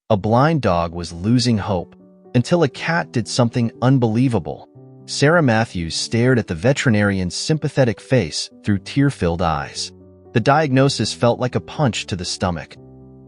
A blind dog was losing hope until a cat did something unbelievable. Sarah Matthews stared at the veterinarian's sympathetic face through tear-filled eyes. The diagnosis felt like a punch to the stomach.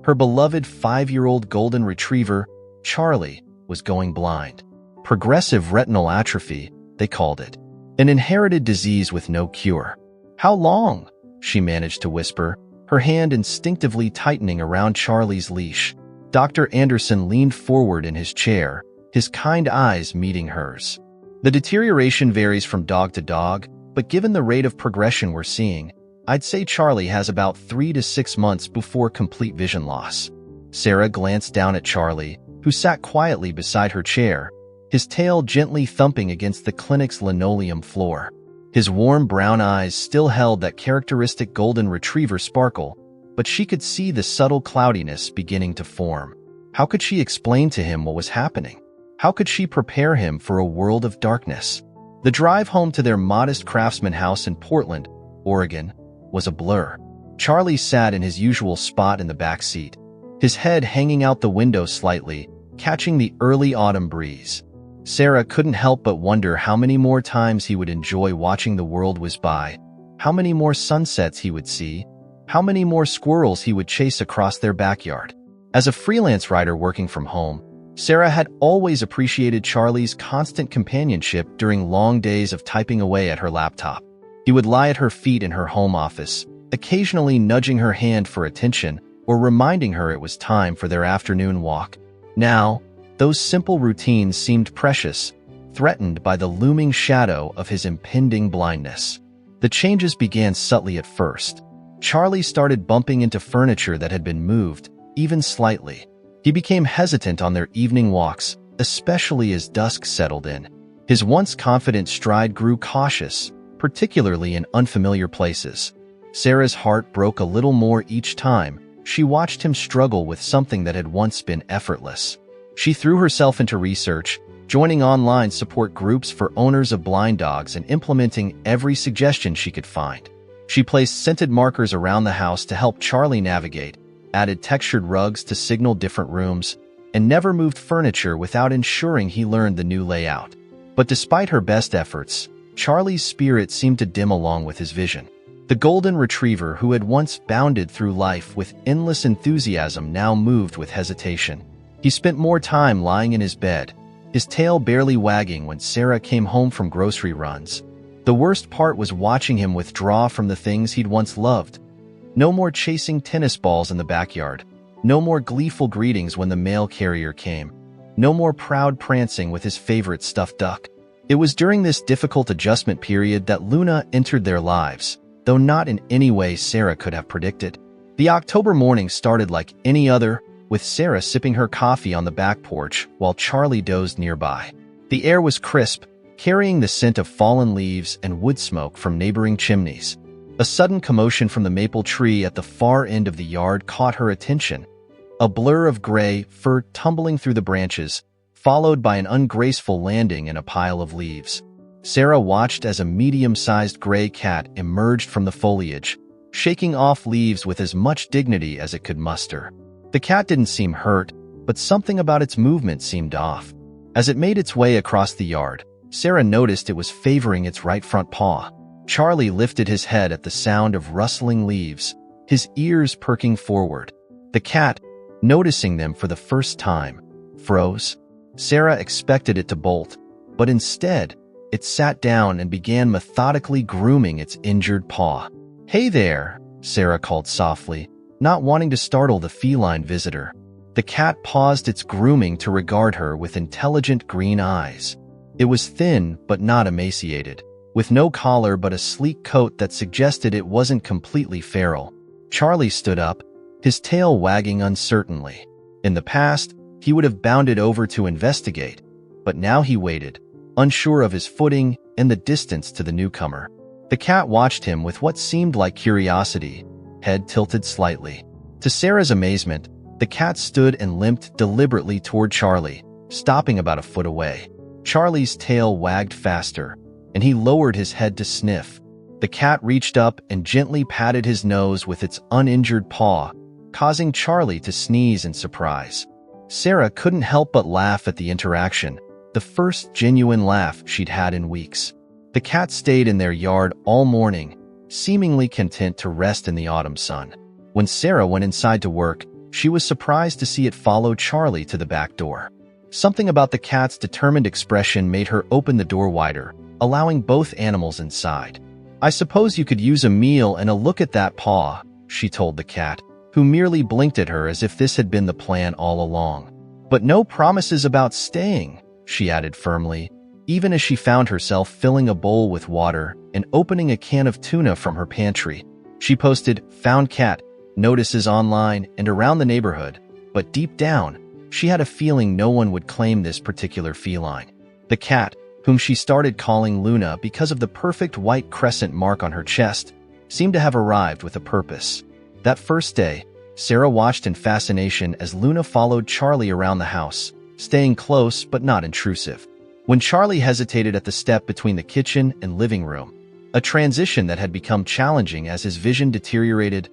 Her beloved 5-year-old golden retriever, Charlie, was going blind. Progressive retinal atrophy, they called it. An inherited disease with no cure. "How long?" she managed to whisper, her hand instinctively tightening around Charlie's leash. Dr. Anderson leaned forward in his chair, his kind eyes meeting hers. "The deterioration varies from dog to dog, but given the rate of progression we're seeing, I'd say Charlie has about 3 to 6 months before complete vision loss." Sarah glanced down at Charlie, who sat quietly beside her chair, his tail gently thumping against the clinic's linoleum floor. His warm brown eyes still held that characteristic golden retriever sparkle, but she could see the subtle cloudiness beginning to form. How could she explain to him what was happening? How could she prepare him for a world of darkness? The drive home to their modest craftsman house in Portland, Oregon, was a blur. Charlie sat in his usual spot in the back seat, his head hanging out the window slightly, catching the early autumn breeze. Sarah couldn't help but wonder how many more times he would enjoy watching the world whiz by, how many more sunsets he would see, how many more squirrels he would chase across their backyard. As a freelance writer working from home, Sarah had always appreciated Charlie's constant companionship during long days of typing away at her laptop. He would lie at her feet in her home office, occasionally nudging her hand for attention or reminding her it was time for their afternoon walk. Now, those simple routines seemed precious, threatened by the looming shadow of his impending blindness. The changes began subtly at first. Charlie started bumping into furniture that had been moved, even slightly. He became hesitant on their evening walks, especially as dusk settled in. His once confident stride grew cautious, particularly in unfamiliar places. Sarah's heart broke a little more each time she watched him struggle with something that had once been effortless. She threw herself into research, joining online support groups for owners of blind dogs and implementing every suggestion she could find. She placed scented markers around the house to help Charlie navigate, added textured rugs to signal different rooms, and never moved furniture without ensuring he learned the new layout. But despite her best efforts, Charlie's spirit seemed to dim along with his vision. The golden retriever who had once bounded through life with endless enthusiasm now moved with hesitation. He spent more time lying in his bed, his tail barely wagging when Sarah came home from grocery runs. The worst part was watching him withdraw from the things he'd once loved. No more chasing tennis balls in the backyard. No more gleeful greetings when the mail carrier came. No more proud prancing with his favorite stuffed duck. It was during this difficult adjustment period that Luna entered their lives, though not in any way Sarah could have predicted. The October morning started like any other, with Sarah sipping her coffee on the back porch while Charlie dozed nearby. The air was crisp, carrying the scent of fallen leaves and wood smoke from neighboring chimneys. A sudden commotion from the maple tree at the far end of the yard caught her attention. A blur of gray fur tumbling through the branches, followed by an ungraceful landing in a pile of leaves. Sarah watched as a medium-sized gray cat emerged from the foliage, shaking off leaves with as much dignity as it could muster. The cat didn't seem hurt, but something about its movement seemed off. As it made its way across the yard, Sarah noticed it was favoring its right front paw. Charlie lifted his head at the sound of rustling leaves, his ears perking forward. The cat, noticing them for the first time, froze. Sarah expected it to bolt, but instead, it sat down and began methodically grooming its injured paw. "Hey there," Sarah called softly, not wanting to startle the feline visitor. The cat paused its grooming to regard her with intelligent green eyes. It was thin but not emaciated, with no collar but a sleek coat that suggested it wasn't completely feral. Charlie stood up, his tail wagging uncertainly. In the past, he would have bounded over to investigate, but now he waited, unsure of his footing and the distance to the newcomer. The cat watched him with what seemed like curiosity, head tilted slightly. To Sarah's amazement, the cat stood and limped deliberately toward Charlie, stopping about a foot away. Charlie's tail wagged faster, and he lowered his head to sniff. The cat reached up and gently patted his nose with its uninjured paw, causing Charlie to sneeze in surprise. Sarah couldn't help but laugh at the interaction, the first genuine laugh she'd had in weeks. The cat stayed in their yard all morning, seemingly content to rest in the autumn sun. When Sarah went inside to work, she was surprised to see it follow Charlie to the back door. Something about the cat's determined expression made her open the door wider, allowing both animals inside. "I suppose you could use a meal and a look at that paw," she told the cat, who merely blinked at her as if this had been the plan all along. "But no promises about staying," she added firmly, even as she found herself filling a bowl with water and opening a can of tuna from her pantry. She posted "found cat" notices online and around the neighborhood, but deep down, she had a feeling no one would claim this particular feline. The cat, whom she started calling Luna because of the perfect white crescent mark on her chest, seemed to have arrived with a purpose. That first day, Sarah watched in fascination as Luna followed Charlie around the house, staying close but not intrusive. When Charlie hesitated at the step between the kitchen and living room, a transition that had become challenging as his vision deteriorated,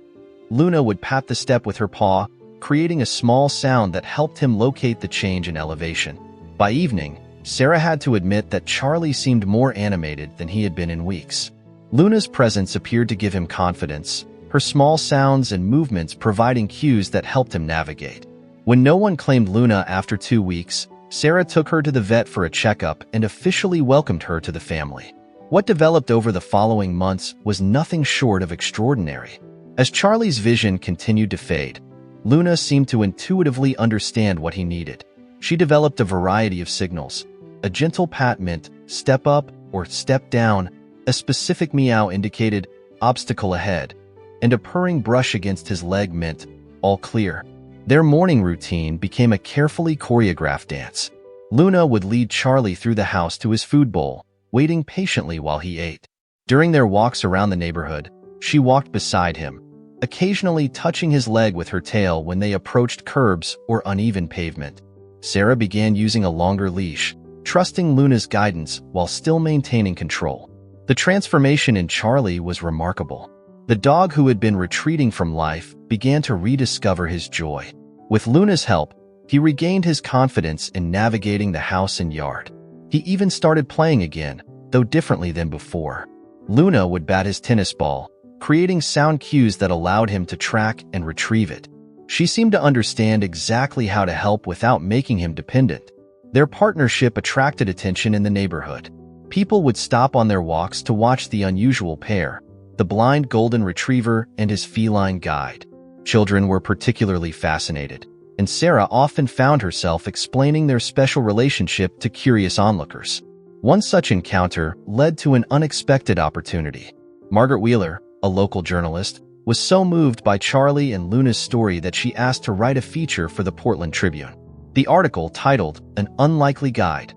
Luna would pat the step with her paw, creating a small sound that helped him locate the change in elevation. By evening, Sarah had to admit that Charlie seemed more animated than he had been in weeks. Luna's presence appeared to give him confidence, her small sounds and movements providing cues that helped him navigate. When no one claimed Luna after 2 weeks, Sarah took her to the vet for a checkup and officially welcomed her to the family. What developed over the following months was nothing short of extraordinary. As Charlie's vision continued to fade, Luna seemed to intuitively understand what he needed. She developed a variety of signals. A gentle pat meant "step up" or "step down," a specific meow indicated "obstacle ahead," and a purring brush against his leg meant "all clear." Their morning routine became a carefully choreographed dance. Luna would lead Charlie through the house to his food bowl, waiting patiently while he ate. During their walks around the neighborhood, she walked beside him, occasionally touching his leg with her tail when they approached curbs or uneven pavement. Sarah began using a longer leash, trusting Luna's guidance while still maintaining control. The transformation in Charlie was remarkable. The dog who had been retreating from life began to rediscover his joy. With Luna's help, he regained his confidence in navigating the house and yard. He even started playing again, though differently than before. Luna would bat his tennis ball, creating sound cues that allowed him to track and retrieve it. She seemed to understand exactly how to help without making him dependent. Their partnership attracted attention in the neighborhood. People would stop on their walks to watch the unusual pair, the blind golden retriever and his feline guide. Children were particularly fascinated, and Sarah often found herself explaining their special relationship to curious onlookers. One such encounter led to an unexpected opportunity. Margaret Wheeler, a local journalist, was so moved by Charlie and Luna's story that she asked to write a feature for the Portland Tribune. The article, titled "An Unlikely Guide,"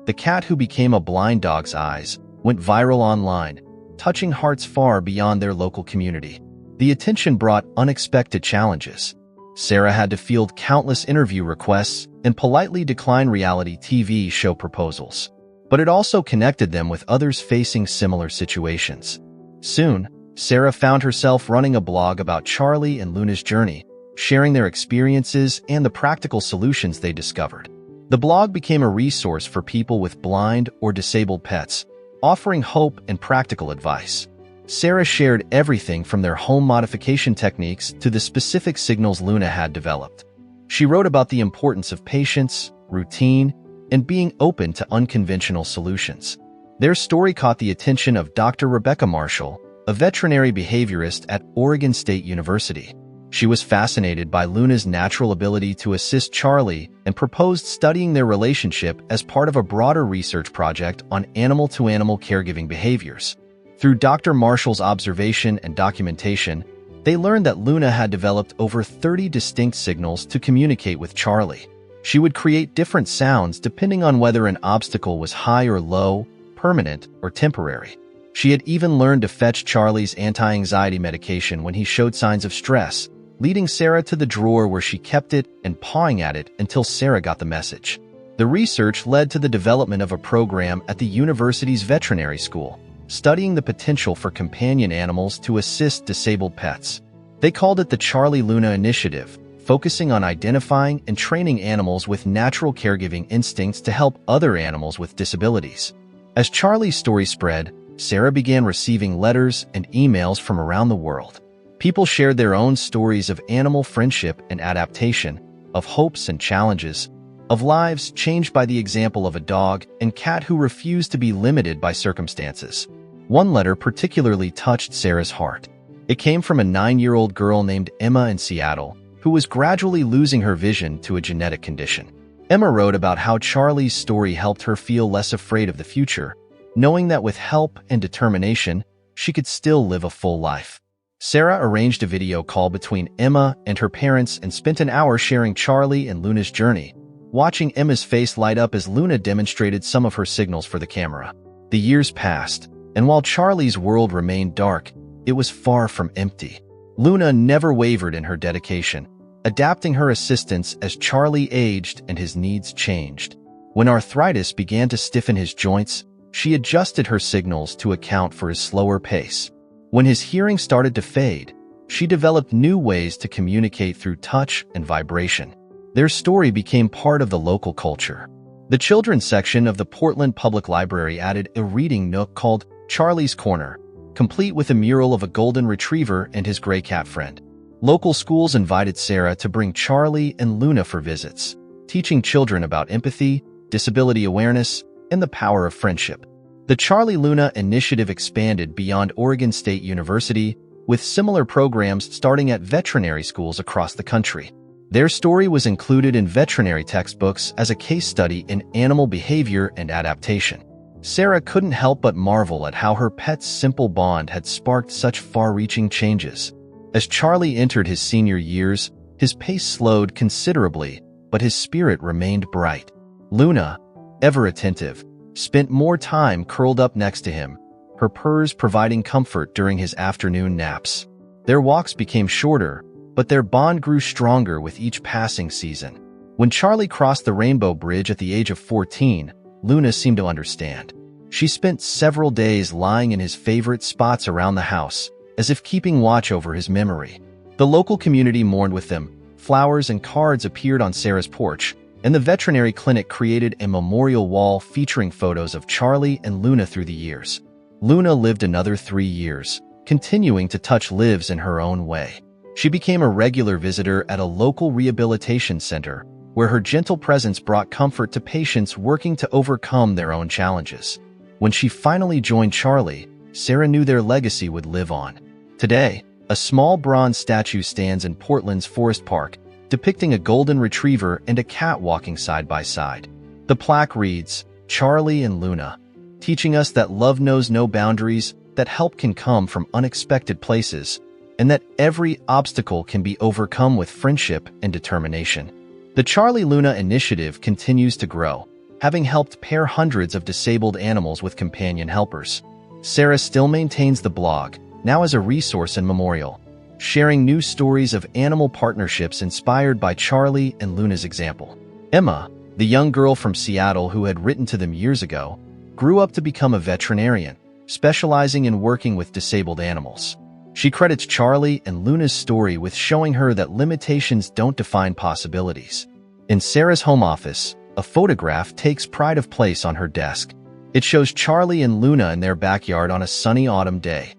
the cat who became a blind dog's eyes, went viral online, touching hearts far beyond their local community. The attention brought unexpected challenges. Sarah had to field countless interview requests and politely decline reality TV show proposals. But it also connected them with others facing similar situations. Soon, Sarah found herself running a blog about Charlie and Luna's journey, sharing their experiences and the practical solutions they discovered. The blog became a resource for people with blind or disabled pets, offering hope and practical advice. Sarah shared everything from their home modification techniques to the specific signals Luna had developed. She wrote about the importance of patience, routine, and being open to unconventional solutions. Their story caught the attention of Dr. Rebecca Marshall, a veterinary behaviorist at Oregon State University. She was fascinated by Luna's natural ability to assist Charlie and proposed studying their relationship as part of a broader research project on animal-to-animal caregiving behaviors. Through Dr. Marshall's observation and documentation, they learned that Luna had developed over 30 distinct signals to communicate with Charlie. She would create different sounds depending on whether an obstacle was high or low, permanent or temporary. She had even learned to fetch Charlie's anti-anxiety medication when he showed signs of stress, leading Sarah to the drawer where she kept it and pawing at it until Sarah got the message. The research led to the development of a program at the university's veterinary school, studying the potential for companion animals to assist disabled pets. They called it the Charlie Luna Initiative, focusing on identifying and training animals with natural caregiving instincts to help other animals with disabilities. As Charlie's story spread, Sarah began receiving letters and emails from around the world. People shared their own stories of animal friendship and adaptation, of hopes and challenges, of lives changed by the example of a dog and cat who refused to be limited by circumstances. One letter particularly touched Sarah's heart. It came from a 9-year-old girl named Emma in Seattle, who was gradually losing her vision to a genetic condition. Emma wrote about how Charlie's story helped her feel less afraid of the future, knowing that with help and determination, she could still live a full life. Sarah arranged a video call between Emma and her parents and spent an hour sharing Charlie and Luna's journey, watching Emma's face light up as Luna demonstrated some of her signals for the camera. The years passed, and while Charlie's world remained dark, it was far from empty. Luna never wavered in her dedication, adapting her assistance as Charlie aged and his needs changed. When arthritis began to stiffen his joints, she adjusted her signals to account for his slower pace. When his hearing started to fade, she developed new ways to communicate through touch and vibration. Their story became part of the local culture. The children's section of the Portland Public Library added a reading nook called Charlie's Corner, complete with a mural of a golden retriever and his gray cat friend. Local schools invited Sarah to bring Charlie and Luna for visits, teaching children about empathy, disability awareness, and the power of friendship. The Charlie Luna initiative expanded beyond Oregon State University, with similar programs starting at veterinary schools across the country. Their story was included in veterinary textbooks as a case study in animal behavior and adaptation. Sarah couldn't help but marvel at how her pet's simple bond had sparked such far-reaching changes. As Charlie entered his senior years, his pace slowed considerably, but his spirit remained bright. Luna, ever attentive, spent more time curled up next to him, her purrs providing comfort during his afternoon naps. Their walks became shorter, but their bond grew stronger with each passing season. When Charlie crossed the Rainbow Bridge at the age of 14, Luna seemed to understand. She spent several days lying in his favorite spots around the house, as if keeping watch over his memory. The local community mourned with them, flowers and cards appeared on Sarah's porch, and the veterinary clinic created a memorial wall featuring photos of Charlie and Luna through the years. Luna lived another 3 years, continuing to touch lives in her own way. She became a regular visitor at a local rehabilitation center, where her gentle presence brought comfort to patients working to overcome their own challenges. When she finally joined Charlie, Sarah knew their legacy would live on. Today, a small bronze statue stands in Portland's Forest Park, depicting a golden retriever and a cat walking side by side. The plaque reads, "Charlie and Luna," teaching us that love knows no boundaries, that help can come from unexpected places, and that every obstacle can be overcome with friendship and determination. The Charlie Luna initiative continues to grow, having helped pair hundreds of disabled animals with companion helpers. Sarah still maintains the blog, now as a resource and memorial, sharing new stories of animal partnerships inspired by Charlie and Luna's example. Emma, the young girl from Seattle who had written to them years ago, grew up to become a veterinarian, specializing in working with disabled animals. She credits Charlie and Luna's story with showing her that limitations don't define possibilities. In Sarah's home office, a photograph takes pride of place on her desk. It shows Charlie and Luna in their backyard on a sunny autumn day.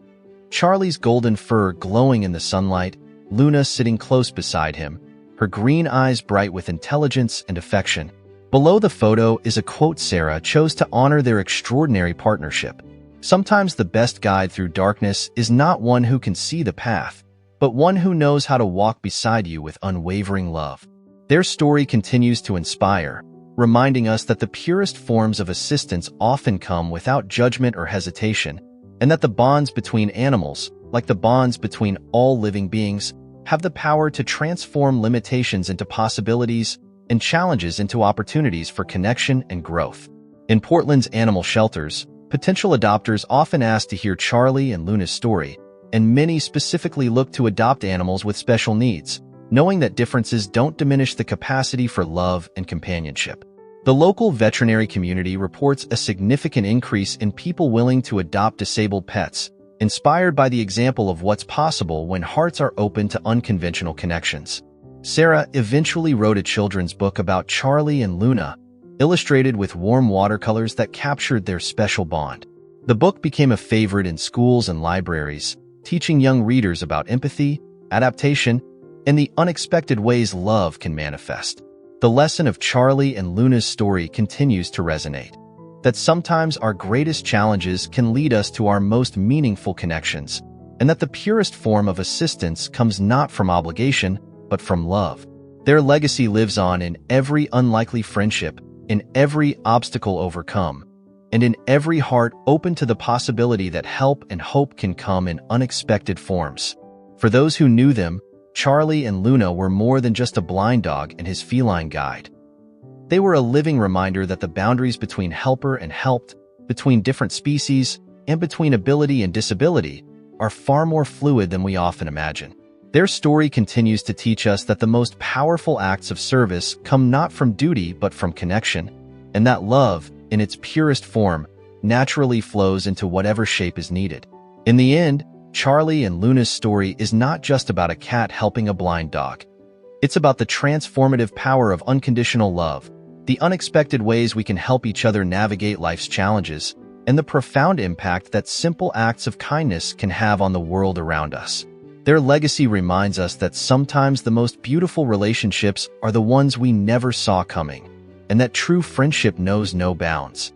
Charlie's golden fur glowing in the sunlight, Luna sitting close beside him, her green eyes bright with intelligence and affection. Below the photo is a quote Sarah chose to honor their extraordinary partnership. "Sometimes the best guide through darkness is not one who can see the path, but one who knows how to walk beside you with unwavering love." Their story continues to inspire, reminding us that the purest forms of assistance often come without judgment or hesitation, and that the bonds between animals, like the bonds between all living beings, have the power to transform limitations into possibilities and challenges into opportunities for connection and growth. In Portland's animal shelters, potential adopters often ask to hear Charlie and Luna's story, and many specifically look to adopt animals with special needs, knowing that differences don't diminish the capacity for love and companionship. The local veterinary community reports a significant increase in people willing to adopt disabled pets, inspired by the example of what's possible when hearts are open to unconventional connections. Sarah eventually wrote a children's book about Charlie and Luna, illustrated with warm watercolors that captured their special bond. The book became a favorite in schools and libraries, teaching young readers about empathy, adaptation, and the unexpected ways love can manifest. The lesson of Charlie and Luna's story continues to resonate, that sometimes our greatest challenges can lead us to our most meaningful connections, and that the purest form of assistance comes not from obligation, but from love. Their legacy lives on in every unlikely friendship, in every obstacle overcome, and in every heart open to the possibility that help and hope can come in unexpected forms. For those who knew them, Charlie and Luna were more than just a blind dog and his feline guide. They were a living reminder that the boundaries between helper and helped, between different species, and between ability and disability are far more fluid than we often imagine. Their story continues to teach us that the most powerful acts of service come not from duty but from connection, and that love, in its purest form, naturally flows into whatever shape is needed. In the end, Charlie and Luna's story is not just about a cat helping a blind dog. It's about the transformative power of unconditional love, the unexpected ways we can help each other navigate life's challenges, and the profound impact that simple acts of kindness can have on the world around us. Their legacy reminds us that sometimes the most beautiful relationships are the ones we never saw coming, and that true friendship knows no bounds.